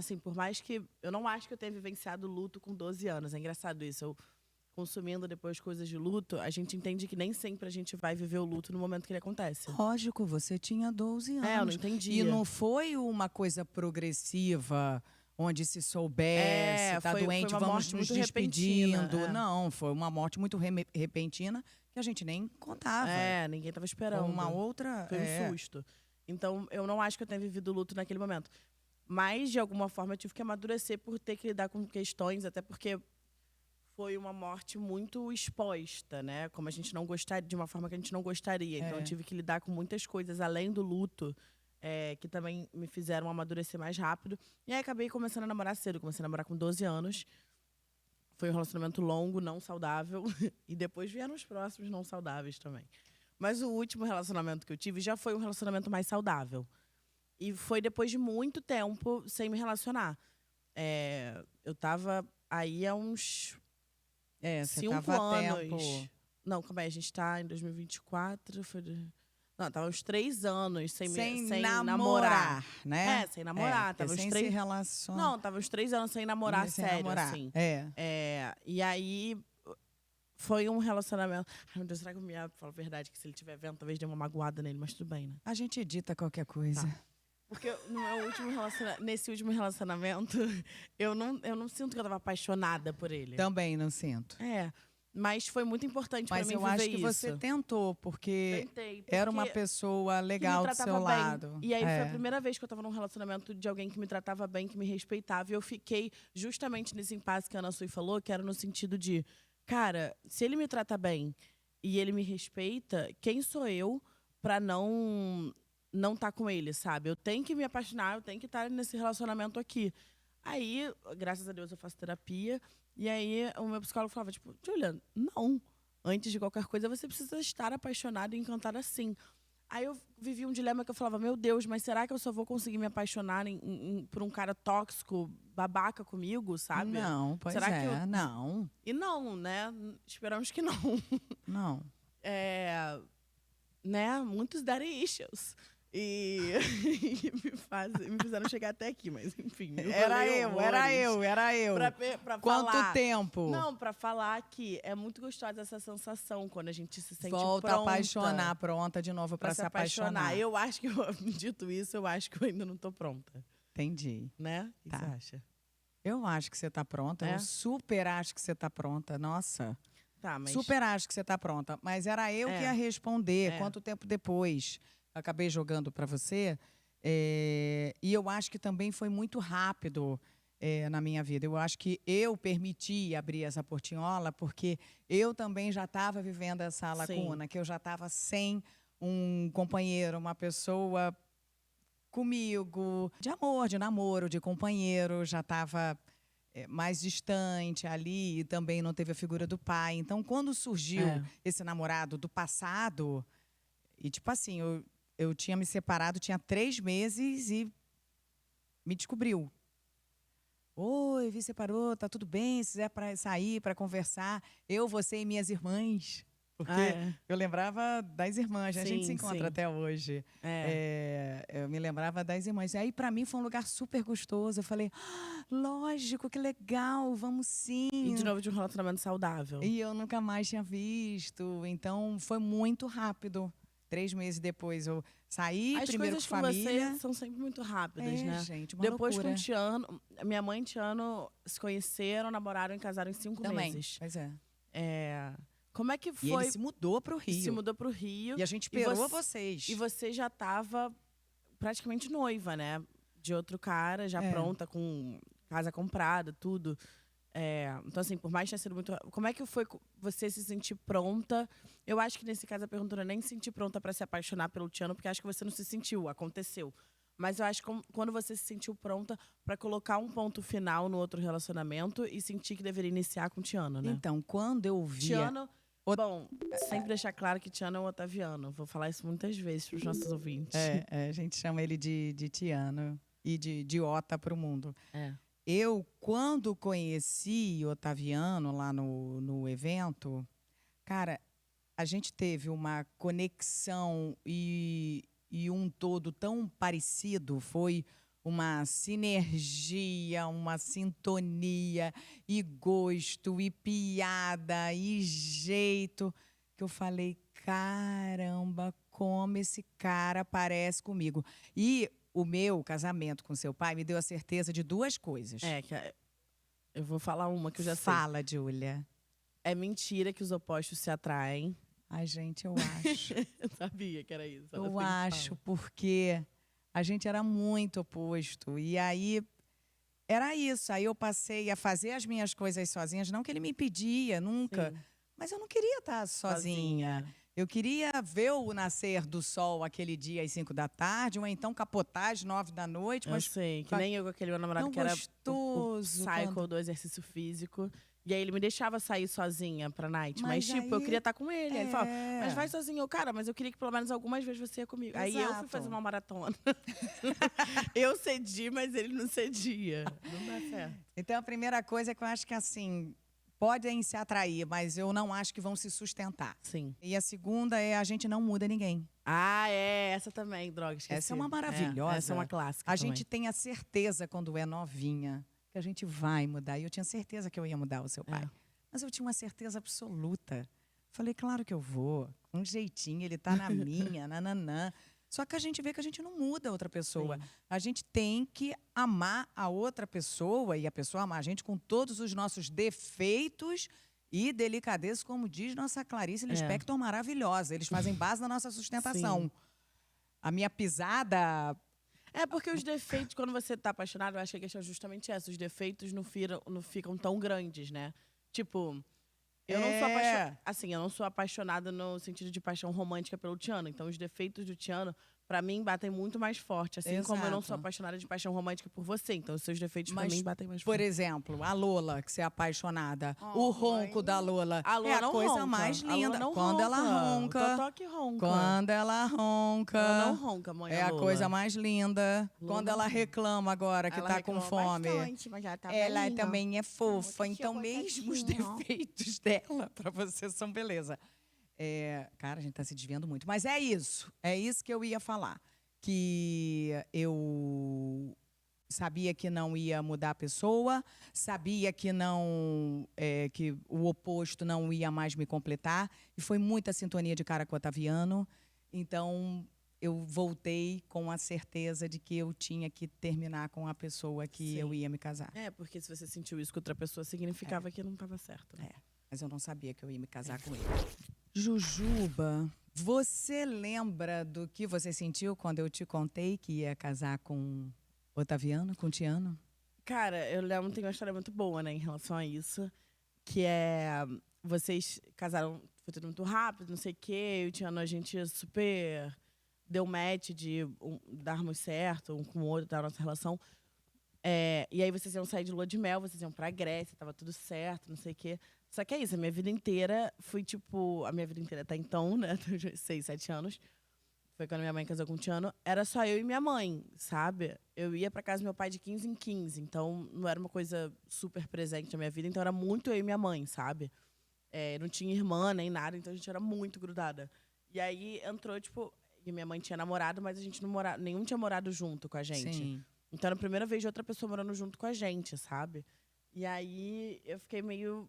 assim, por mais que... Eu não acho que eu tenha vivenciado luto com 12 anos. É engraçado isso. Eu consumindo depois coisas de luto, a gente entende que nem sempre a gente vai viver o luto no momento que ele acontece. Lógico, você tinha 12 anos. Eu não entendia. E não foi uma coisa progressiva, onde se soubesse, tá foi doente, uma vamos morte nos muito despedindo. repentina, Não, foi uma morte muito repentina que a gente nem contava. Ninguém tava esperando. Foi uma outra... Foi um susto. Então, eu não acho que eu tenha vivido luto naquele momento. Mas, de alguma forma, eu tive que amadurecer por ter que lidar com questões, até porque foi uma morte muito exposta, né? Como a gente não gostaria, de uma forma que a gente não gostaria. Então, eu tive que lidar com muitas coisas, além do luto, que também me fizeram amadurecer mais rápido. E aí, acabei começando a namorar cedo. Comecei a namorar com 12 anos. Foi um relacionamento longo, não saudável. E depois vieram os próximos não saudáveis também. Mas o último relacionamento que eu tive já foi um relacionamento mais saudável. E foi depois de muito tempo sem me relacionar. Eu tava aí há uns 5 anos. Não, calma aí, a gente tá em 2024. Não, tava uns 3 anos sem namorar. Né? Sem namorar. Tava uns sem 3... se relacionar. Não, tava uns 3 anos sem namorar sério, assim. E aí... Foi um relacionamento... Ai, meu Deus, será que eu me falo a verdade? Que se ele estiver vendo, talvez dê uma magoada nele, mas tudo bem, né? A gente edita qualquer coisa. Tá. Porque no meu nesse último relacionamento, eu não sinto que eu tava apaixonada por ele. Também não sinto. Mas foi muito importante pra mim viver isso. Mas eu acho que você tentou, porque Tentei, era uma pessoa legal do seu bem. lado. E aí foi a primeira vez que eu tava num relacionamento de alguém que me tratava bem, que me respeitava. E eu fiquei justamente nesse impasse que a Ana Sui falou, que era no sentido de... Cara, se ele me trata bem e ele me respeita, quem sou eu pra não tá com ele, sabe? Eu tenho que me apaixonar, eu tenho que estar nesse relacionamento aqui. Aí, graças a Deus, eu faço terapia. E aí, o meu psicólogo falava, tipo, Julia, não. Antes de qualquer coisa, você precisa estar apaixonada e encantada sim. Aí eu vivi um dilema que eu falava, meu Deus, mas será que eu só vou conseguir me apaixonar por um cara tóxico, babaca comigo, sabe? Não, pois será que eu... não. E não, né? Esperamos que não. Não. Né? Muitos daddy issues. E me fizeram chegar até aqui, mas enfim. Era eu. Pra Quanto falar, tempo? Não, pra falar que é muito gostosa essa sensação quando a gente se sente Volta pronta. a apaixonar, pronta de novo pra se apaixonar. Eu acho que, dito isso, eu acho que eu ainda não tô pronta. Entendi. Né? O que Tá. você acha? Eu acho que você tá pronta. Eu super acho que você tá pronta. Nossa. Tá, mas... Super acho que você tá pronta. Mas era eu que ia responder. Quanto tempo depois? Acabei jogando para você. E eu acho que também foi muito rápido na minha vida. Eu acho que eu permiti abrir essa portinhola porque eu também já estava vivendo essa lacuna, que eu já estava sem um companheiro, uma pessoa comigo, de amor, de namoro, de companheiro, já estava mais distante ali e também não teve a figura do pai. Então, quando surgiu esse namorado do passado, e tipo assim, eu tinha me separado, tinha 3 meses e me descobriu. Oi, vi, separou, tá tudo bem, se quiser para sair, para conversar, eu, você e minhas irmãs. Porque eu lembrava das irmãs, a gente se encontra até hoje. Eu me lembrava das irmãs. E aí, para mim, foi um lugar super gostoso. Eu falei, lógico, que legal, vamos sim. E de novo de um relacionamento saudável. E eu nunca mais tinha visto. Então, foi muito rápido. 3 meses depois eu saí, primeiro com família. As coisas com você são sempre muito rápidas, né? Gente, uma depois loucura. Com o Tiano, minha mãe e Tiano se conheceram, namoraram e casaram em 5 meses. Pois é. Como é que foi? E ele se mudou para o Rio. Se mudou para o Rio. E a gente esperou vocês. E você já estava praticamente noiva, né? De outro cara, já pronta, com casa comprada, tudo. Então, assim, por mais que tenha sido muito... Como é que foi você se sentir pronta? Eu acho que, nesse caso, a pergunta não é nem se sentir pronta para se apaixonar pelo Tiano, porque acho que você não se sentiu, aconteceu. Mas eu acho que quando você se sentiu pronta para colocar um ponto final no outro relacionamento e sentir que deveria iniciar com o Tiano, né? Então, quando eu via... Tiano... Bom, sempre deixar claro que Tiano é o Otaviano. Vou falar isso muitas vezes para os nossos ouvintes. A gente chama ele de Tiano e de Ota para o mundo. Eu, quando conheci o Otaviano lá no evento, cara, a gente teve uma conexão e um todo tão parecido. Foi uma sinergia, uma sintonia, e gosto, e piada, e jeito, que eu falei, caramba, como esse cara parece comigo. E o meu casamento com seu pai me deu a certeza de duas coisas. Eu vou falar uma que eu já sei. Fala, Júlia. É mentira que os opostos se atraem. Ai, gente, eu acho. Eu sabia que era isso. Ela Eu sempre acho, fala. porque a gente era muito oposto. E aí, era isso. Aí eu passei a fazer as minhas coisas sozinhas. Não que ele me impedia, nunca. Sim. Mas eu não queria estar sozinha. Eu queria ver o nascer do sol aquele dia às 5 da tarde, ou então capotar às 9 da noite. Eu Mas sei, que fa- nem eu com aquele meu namorado tão que era o gostoso cycle quando- do exercício físico. E aí ele me deixava sair sozinha pra night. Mas Mas, tipo, eu aí- queria estar com ele. Aí ele falava, É. mas vai sozinho. Eu, cara, mas eu queria que pelo menos algumas vezes você ia comigo. Aí eu fui Exato. fazer uma maratona. Eu cedi, mas ele não cedia. Não dá certo. Então, a primeira coisa é que eu acho que, assim, podem se atrair, mas eu não acho que vão se sustentar. Sim. E a segunda é a gente não muda ninguém. Ah, é. Essa também, droga. Esqueci. Essa é uma maravilhosa. Essa é uma clássica A também. gente tem a certeza, quando é novinha, que a gente vai mudar. E eu tinha certeza que eu ia mudar o seu pai. É. Mas eu tinha uma certeza absoluta. Falei, claro que eu vou. Um jeitinho, ele tá na minha, nananã. Só que a gente vê que a gente não muda a outra pessoa. Sim. A gente tem que amar a outra pessoa e a pessoa amar a gente com todos os nossos defeitos e delicadezas, como diz nossa Clarice Lispector, maravilhosa. Eles fazem base na nossa sustentação. Sim. A minha pisada... É porque os defeitos, quando você tá apaixonado, eu acho que a questão é justamente essa. Os defeitos não ficam tão grandes, né? Tipo, eu não sou apaixonada. Assim, eu não sou apaixonada no sentido de paixão romântica pelo Tiano. Então, os defeitos do Tiano, pra mim, batem muito mais forte. Assim como eu não sou Exato. apaixonada de paixão romântica por você. Então, os seus defeitos pra Mas, mim batem mais por forte. exemplo, a Lola, que você é apaixonada. Oh, o ronco da Lola. A Lola é a não coisa ronca. mais A Lola linda. não Quando ela ronca. O Totó que ronca. Quando ela ronca. Ela não ronca, mãe. É a Lola. coisa mais linda. Lola Quando ela não. reclama agora que Ela tá com reclama fome. bastante, mas ela tá Ela velhinha. também é fofa. Muito Então, mesmo os coitadinha. defeitos dela, pra você, são beleza. Cara, a gente tá se desviando muito. Mas é isso. É isso que eu ia falar. Que eu sabia que não ia mudar a pessoa, sabia que não que o oposto não ia mais me completar, e foi muita sintonia de cara com o Otaviano. Então, eu voltei com a certeza de que eu tinha que terminar com a pessoa que Sim. eu ia me casar. É, porque se você sentiu isso com outra pessoa, significava que não estava certo. Né? Mas eu não sabia que eu ia me casar com ele. Jujuba, você lembra do que você sentiu quando eu te contei que ia casar com Otaviano, com Tiano? Cara, eu lembro, tem uma história muito boa, né, em relação a isso. Que é, vocês casaram, foi tudo muito rápido, não sei o quê. Eu tinha, a gente super deu match de darmos certo um com o outro, da nossa relação. E aí vocês iam sair de lua de mel, vocês iam pra Grécia, tava tudo certo, não sei o quê. Só que é isso, a minha vida inteira foi tipo... A minha vida inteira até então, né? 6, 7 anos. Foi quando minha mãe casou com o Tiano. Era só eu e minha mãe, sabe? Eu ia pra casa do meu pai de 15 em 15. Então, não era uma coisa super presente na minha vida. Então, era muito eu e minha mãe, sabe? Não tinha irmã nem nada. Então, a gente era muito grudada. E aí, entrou, tipo... E minha mãe tinha namorado, mas a gente não morava... Nenhum tinha morado junto com a gente. Sim. Então, era a primeira vez de outra pessoa morando junto com a gente, sabe? E aí, eu fiquei meio...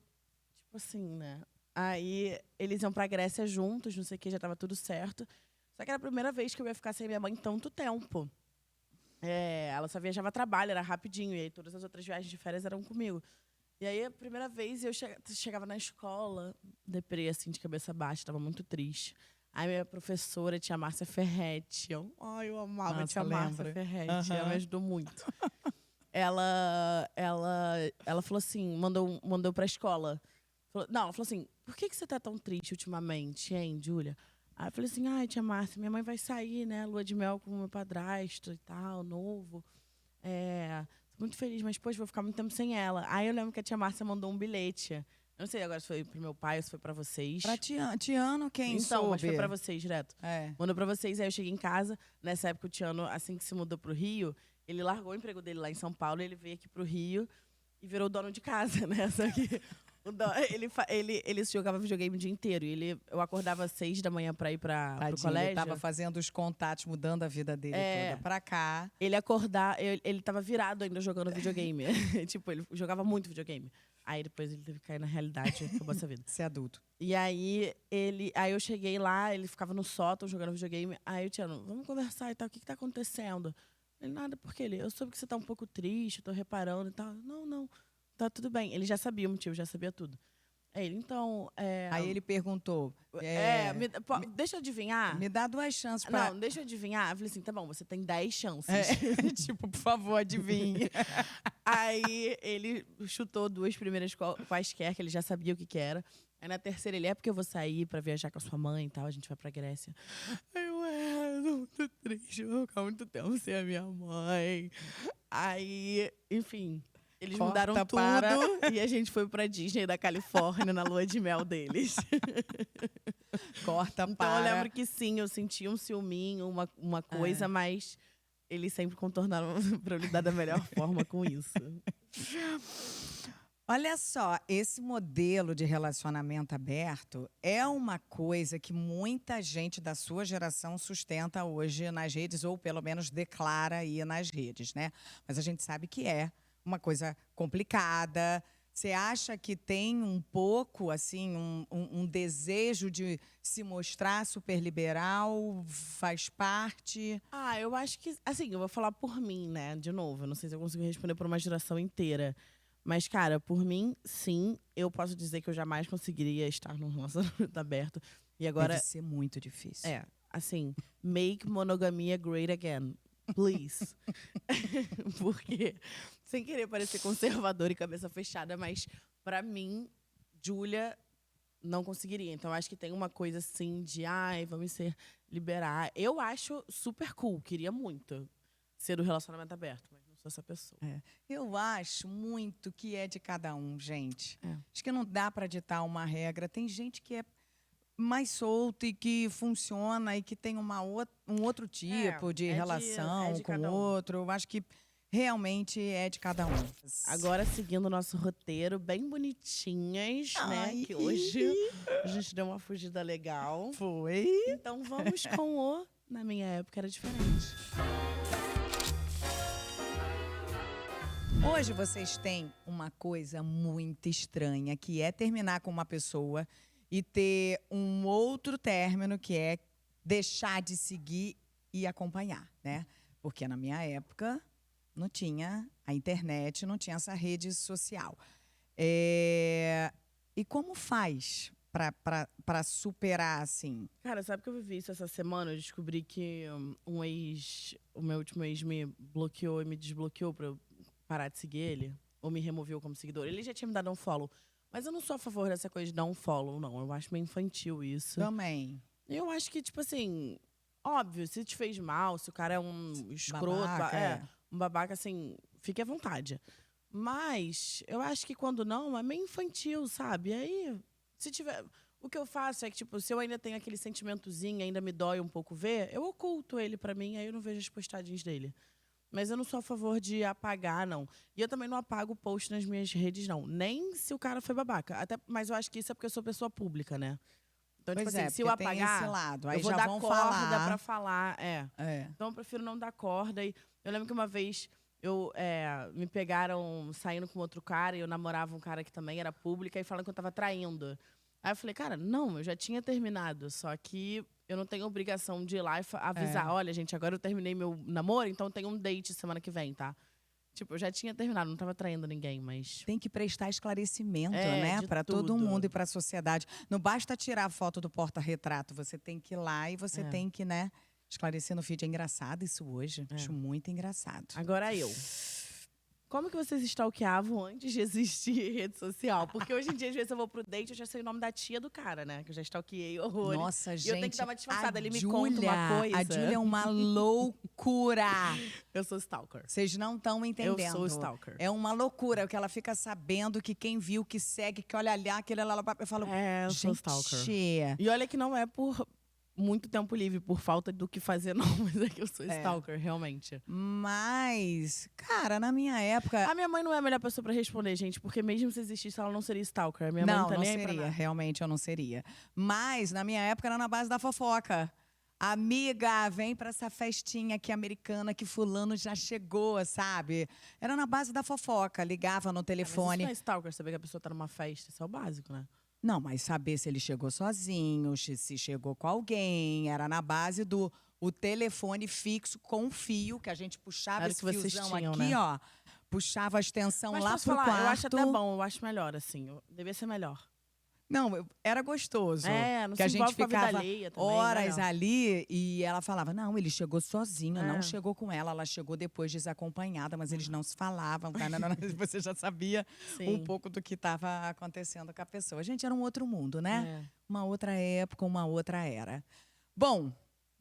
Tipo assim, né? Aí, eles iam pra Grécia juntos, não sei o que, já tava tudo certo. Só que era a primeira vez que eu ia ficar sem minha mãe tanto tempo. Ela só viajava a trabalho, era rapidinho. E aí, todas as outras viagens de férias eram comigo. E aí, a primeira vez, eu chegava na escola, deprê, assim, de cabeça baixa, tava muito triste. Aí, minha professora, tia Márcia Ferretti. Eu amava a Nossa, tia Márcia lembro. Ferretti. Ela me ajudou muito. Ela falou assim, mandou pra escola. Ela falou assim, por que você tá tão triste ultimamente, hein, Júlia? Aí eu falei assim, ai, tia Márcia, minha mãe vai sair, né, lua de mel com o meu padrasto e tal, novo. Tô muito feliz, mas, poxa, vou ficar muito tempo sem ela. Aí eu lembro que a tia Márcia mandou um bilhete. Eu não sei agora se foi pro meu pai ou se foi pra vocês. Pra Tiano, quem Então, soube? mas foi pra vocês direto. É. Mandou pra vocês, aí eu cheguei em casa. Nessa época, o Tiano, assim que se mudou pro Rio, ele largou o emprego dele lá em São Paulo, ele veio aqui pro Rio e virou dono de casa, né? Só que Ele jogava videogame o dia inteiro. Eu acordava às 6 da manhã pra ir pro Tadinho, colégio. ele tava fazendo os contatos, mudando a vida dele toda pra cá. Ele tava virado ainda jogando videogame. Tipo, ele jogava muito videogame. Aí depois ele teve que cair na realidade e acabou essa vida. Ser adulto. E aí eu cheguei lá, ele ficava no sótão jogando videogame. Aí eu Tiano, vamos conversar e tal, o que tá acontecendo? Ele, nada, porque eu soube que você tá um pouco triste, tô reparando e tal. Não, tá tudo bem. Ele já sabia o motivo, já sabia tudo. Aí ele, então. Aí ele perguntou. Deixa eu adivinhar. Me dá 2 chances pra. Não, deixa eu adivinhar. Eu falei assim, tá bom, você tem 10 chances. Tipo, por favor, adivinhe. Aí ele chutou 2 primeiras quaisquer, que ele já sabia o que era. Aí na terceira ele, porque eu vou sair pra viajar com a sua mãe e tal, a gente vai pra Grécia. Aí eu, tô muito triste, eu vou ficar muito tempo sem a minha mãe. Aí, enfim, eles mudaram tudo e a gente foi pra Disney da Califórnia na lua de mel deles. Então eu lembro que sim, eu senti um ciúminho, uma coisa, mas eles sempre contornaram pra eu lidar da melhor forma com isso. Olha só, esse modelo de relacionamento aberto é uma coisa que muita gente da sua geração sustenta hoje nas redes, ou pelo menos declara aí nas redes, né? Mas a gente sabe que é uma coisa complicada. Você acha que tem um pouco, assim, um desejo de se mostrar super liberal? Faz parte? Eu acho que, assim, eu vou falar por mim, né? De novo, eu não sei se eu consigo responder por uma geração inteira. Mas, cara, por mim, sim, eu posso dizer que eu jamais conseguiria estar num relacionamento aberto. E agora. Deve ser muito difícil. Assim, make monogamia great again. Please. Porque, sem querer parecer conservadora e cabeça fechada, mas pra mim, Júlia não conseguiria. Então, acho que tem uma coisa assim de, vamos liberar. Eu acho super cool, queria muito ser do relacionamento aberto, mas não sou essa pessoa. Eu acho muito que é de cada um, gente. Acho que não dá para ditar uma regra. Tem gente que é mais solta e que funciona e que tem um outro tipo de relação com o outro. Eu acho que realmente é de cada um. Agora, seguindo o nosso roteiro, bem bonitinhas, né? Que hoje a gente deu uma fugida legal. Foi. Então vamos com o Na Minha Época Era Diferente. Hoje vocês têm uma coisa muito estranha, que é terminar com uma pessoa e ter um outro término, que é deixar de seguir e acompanhar, né? Porque na minha época não tinha a internet, não tinha essa rede social. E como faz para superar, assim? Cara, sabe que eu vivi isso essa semana? Eu descobri que o meu último ex me bloqueou e me desbloqueou pra eu parar de seguir ele, ou me removeu como seguidor. Ele já tinha me dado um follow. Mas eu não sou a favor dessa coisa de dar um follow, não. Eu acho meio infantil isso. Também. Eu acho que, tipo assim, óbvio, se te fez mal, se o cara é um escroto, babaca, um babaca, assim, fique à vontade. Mas eu acho que quando não, é meio infantil, sabe? Aí, se tiver. O que eu faço é que, tipo, se eu ainda tenho aquele sentimentozinho, ainda me dói um pouco ver, eu oculto ele pra mim, aí eu não vejo as postagens dele. Mas eu não sou a favor de apagar, não. E eu também não apago post nas minhas redes, não. Nem se o cara foi babaca. Mas eu acho que isso é porque eu sou pessoa pública, né? Então, Pois tipo assim, se eu porque tem apagar, esse lado. Aí eu vou já dar vão corda falar. pra falar. Então eu prefiro não dar corda. E eu lembro que uma vez me pegaram saindo com outro cara e eu namorava um cara que também era pública e falando que eu tava traindo. Aí eu falei, cara, não, eu já tinha terminado. Só que eu não tenho obrigação de ir lá e avisar. Olha, gente, agora eu terminei meu namoro, então tem um date semana que vem, tá? Tipo, eu já tinha terminado, não tava traindo ninguém, mas... Tem que prestar esclarecimento, né? Para todo mundo e para a sociedade. Não basta tirar a foto do porta-retrato. Você tem que ir lá e você tem que, né, esclarecer no feed. É engraçado isso hoje. Acho muito engraçado. Agora eu. Como que vocês stalkeavam antes de existir rede social? Porque hoje em dia, às vezes, eu vou pro date, eu já sei o nome da tia do cara, né? Que eu já stalkeei horrores. Nossa, gente. E eu tenho que dar uma disfarçada. Ele me conta uma coisa. A Júlia é uma loucura. Eu sou stalker. Vocês não estão entendendo. Eu sou stalker. É uma loucura, porque ela fica sabendo que quem viu, que segue, que olha ali, aquele lá. Eu falo, eu sou stalker. gente... E olha que não é por muito tempo livre por falta do que fazer, não. Mas é que eu sou stalker, realmente. Mas, cara, na minha época... A minha mãe não é a melhor pessoa pra responder, gente. Porque mesmo se existisse, ela não seria stalker. A minha mãe não tá não nem aí pra seria. nada. Realmente eu não seria. Mas, na minha época, era na base da fofoca. Amiga, vem pra essa festinha aqui americana que fulano já chegou, sabe? Era na base da fofoca. Ligava no Mas telefone. isso não é stalker, saber que a pessoa tá numa festa. Isso é o básico, né? Não, mas saber se ele chegou sozinho, se chegou com alguém. Era na base do o telefone fixo com fio, que a gente puxava Era esse que vocês fiozão tinham, aqui, né? ó. Puxava a extensão Mas lá posso pro falar, quarto. eu acho até bom, eu acho melhor, assim. Devia ser melhor. Não, era gostoso. Não que a se gente envolve com a vida ficava alheia também, horas melhor. ali e ela falava, não, ele chegou sozinho, não É. chegou com ela chegou depois desacompanhada, mas eles não se falavam, tá? Você já sabia um Sim. pouco do que estava acontecendo com a pessoa. Gente, era um outro mundo, né? É. Uma outra época, uma outra era. Bom,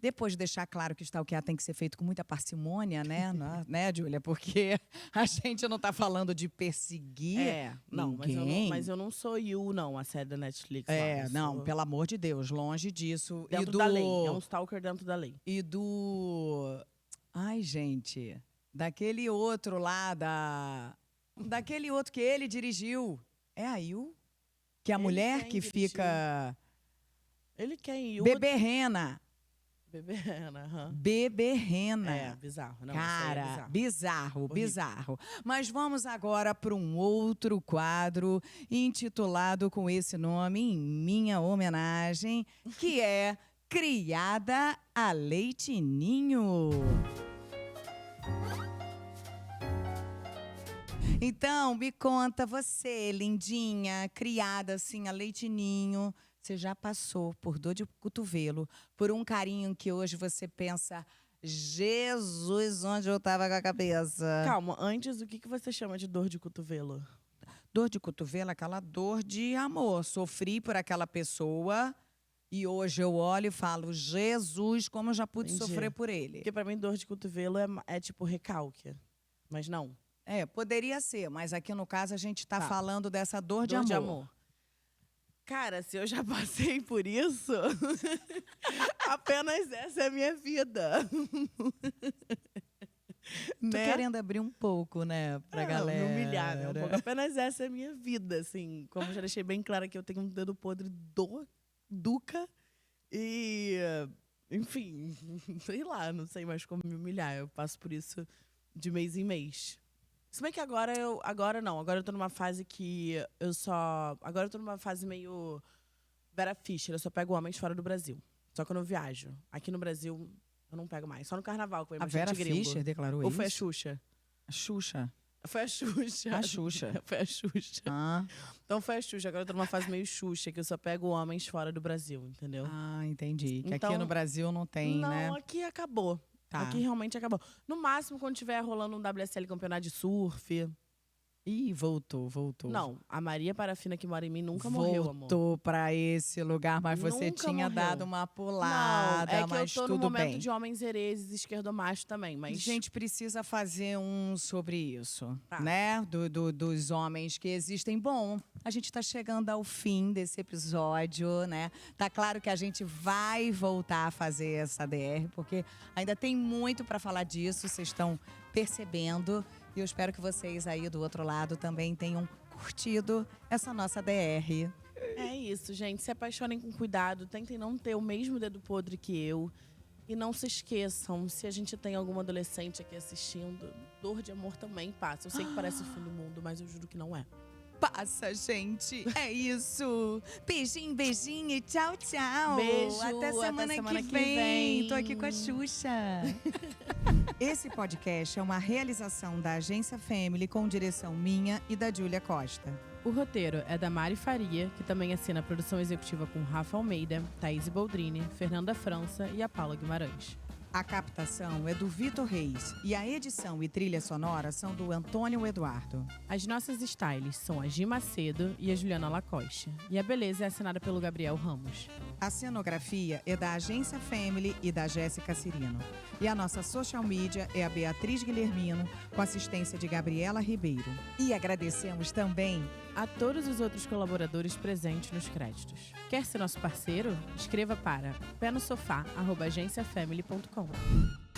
depois de deixar claro que o stalkear tem que ser feito com muita parcimônia, né, né, Júlia? Porque a gente não está falando de perseguir Não, ninguém. mas eu não sou You, não, a série da Netflix. lá, eu Não, sou pelo amor de Deus, longe disso. dentro da lei. É um stalker dentro da lei. E do... Ai, gente, daquele outro lá, daquele outro que ele dirigiu. É a Yu? Que é a Ele mulher quem que dirigiu? fica... Ele quem? You? Beberrena. Beberrena, aham. Beberrena. É, bizarro. Não, isso aí é Cara, bizarro. bizarro, Horrível. bizarro. Mas vamos agora para um outro quadro intitulado com esse nome, em minha homenagem, que é Criada a Leite Ninho. Então, me conta, você, lindinha, criada assim a leite ninho, você já passou por dor de cotovelo, por um carinho que hoje você pensa, Jesus, onde eu estava com a cabeça? Calma, antes, o que você chama de dor de cotovelo? Dor de cotovelo, aquela dor de amor. Sofri por aquela pessoa e hoje eu olho e falo, Jesus, como eu já pude Entendi. sofrer por ele. Porque pra mim, dor de cotovelo é tipo recalque. Mas não. Poderia ser, mas aqui no caso a gente está Tá. falando dessa dor de Dor amor. de amor. Cara, se eu já passei por isso, apenas essa é a minha vida. Tô querendo abrir um pouco, né, pra galera. Me humilhar, né? Um pouco. Apenas essa é a minha vida, assim. Como eu já deixei bem claro que eu tenho um dedo podre duca. E, enfim, sei lá, não sei mais como me humilhar. Eu passo por isso de mês em mês. Se bem que agora eu tô numa fase que agora eu tô numa fase meio Vera Fischer, eu só pego homens fora do Brasil. Só quando eu viajo. Aqui no Brasil, eu não pego mais. Só no carnaval, que eu A Vera Fischer declarou Ou isso? foi a Xuxa? A Xuxa. Foi a Xuxa. A Xuxa. Foi a Xuxa. Ah, Então foi a Xuxa. Agora eu tô numa fase meio Xuxa, que eu só pego homens fora do Brasil, entendeu? entendi. Que aqui Então, no Brasil não tem, não, né? aqui acabou. Tá. Aqui realmente acabou. No máximo, quando tiver rolando um WSL campeonato de surf. Ih, voltou. Não, a Maria Parafina que mora em mim nunca morreu, amor. Voltou pra esse lugar, mas você Nunca tinha morreu. dado uma Não, pulada, é que mas eu tô no tudo momento bem. de homens herês esquerdomacho também, mas... A gente precisa fazer um sobre isso, Tá. né? Dos homens que existem. Bom, a gente está chegando ao fim desse episódio, né? Tá claro que a gente vai voltar a fazer essa DR, porque ainda tem muito para falar disso, vocês estão percebendo. E eu espero que vocês aí do outro lado também tenham curtido essa nossa DR. É isso, gente. Se apaixonem com cuidado. Tentem não ter o mesmo dedo podre que eu. E não se esqueçam, se a gente tem algum adolescente aqui assistindo, dor de amor também passa. Eu sei que parece o fim do mundo, mas eu juro que não é. Passa, gente. É isso. Beijinho, beijinho e tchau, tchau. Beijo, Até semana que vem. Tô aqui com a Xuxa. Esse podcast é uma realização da Agência Family com direção minha e da Júlia Costa. O roteiro é da Mari Faria, que também assina a produção executiva com Rafa Almeida, Thaís Boldrini, Fernanda França e a Paula Guimarães. A captação é do Vitor Reis e a edição e trilha sonora são do Antônio Eduardo. As nossas styles são a Gi Macedo e a Juliana Lacoste. E a beleza é assinada pelo Gabriel Ramos. A cenografia é da Agência Family e da Jéssica Cirino. E a nossa social media é a Beatriz Guilhermino, com assistência de Gabriela Ribeiro. E agradecemos também A todos os outros colaboradores presentes nos créditos. Quer ser nosso parceiro? Escreva para penosofá@agenciafamily.com.